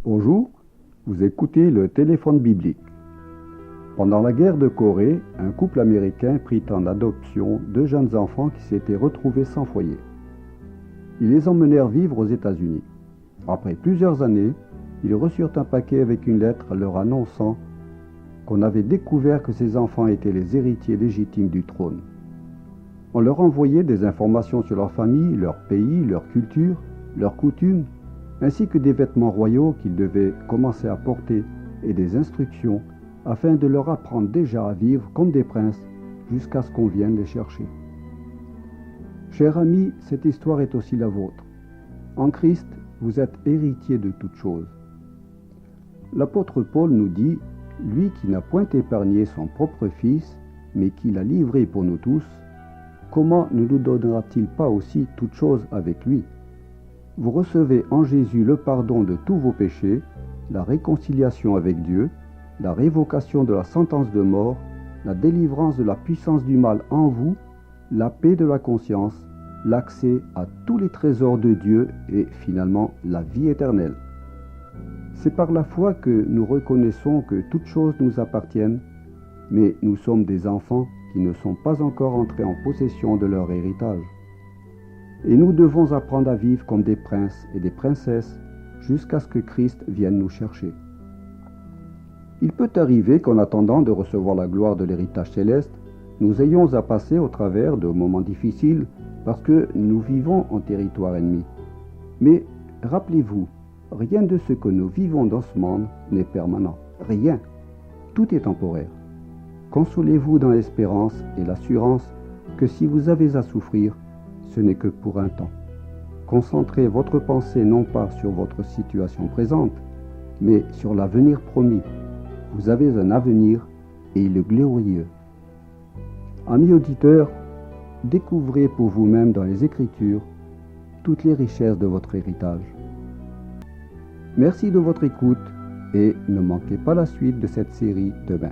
Bonjour, vous écoutez le téléphone biblique. Pendant la guerre de Corée, un couple américain prit en adoption 2 jeunes enfants qui s'étaient retrouvés sans foyer. Ils les emmenèrent vivre aux États-Unis. Après plusieurs années, ils reçurent un paquet avec une lettre leur annonçant qu'on avait découvert que ces enfants étaient les héritiers légitimes du trône. On leur envoyait des informations sur leur famille, leur pays, leur culture, leurs coutumes, ainsi que des vêtements royaux qu'ils devaient commencer à porter et des instructions afin de leur apprendre déjà à vivre comme des princes jusqu'à ce qu'on vienne les chercher. Chers amis, cette histoire est aussi la vôtre. En Christ, vous êtes héritiers de toutes choses. L'apôtre Paul nous dit, lui qui n'a point épargné son propre Fils, mais qui l'a livré pour nous tous, comment ne nous donnera-t-il pas aussi toutes choses avec lui ? Vous recevez en Jésus le pardon de tous vos péchés, la réconciliation avec Dieu, la révocation de la sentence de mort, la délivrance de la puissance du mal en vous, la paix de la conscience, l'accès à tous les trésors de Dieu et finalement la vie éternelle. C'est par la foi que nous reconnaissons que toutes choses nous appartiennent, mais nous sommes des enfants qui ne sont pas encore entrés en possession de leur héritage. Et nous devons apprendre à vivre comme des princes et des princesses jusqu'à ce que Christ vienne nous chercher. Il peut arriver qu'en attendant de recevoir la gloire de l'héritage céleste, nous ayons à passer au travers de moments difficiles parce que nous vivons en territoire ennemi. Mais rappelez-vous, rien de ce que nous vivons dans ce monde n'est permanent. Rien. Tout est temporaire. Consolez-vous dans l'espérance et l'assurance que si vous avez à souffrir, ce n'est que pour un temps. Concentrez votre pensée non pas sur votre situation présente, mais sur l'avenir promis. Vous avez un avenir et il est glorieux. Amis auditeurs, découvrez pour vous-même dans les Écritures toutes les richesses de votre héritage. Merci de votre écoute et ne manquez pas la suite de cette série demain.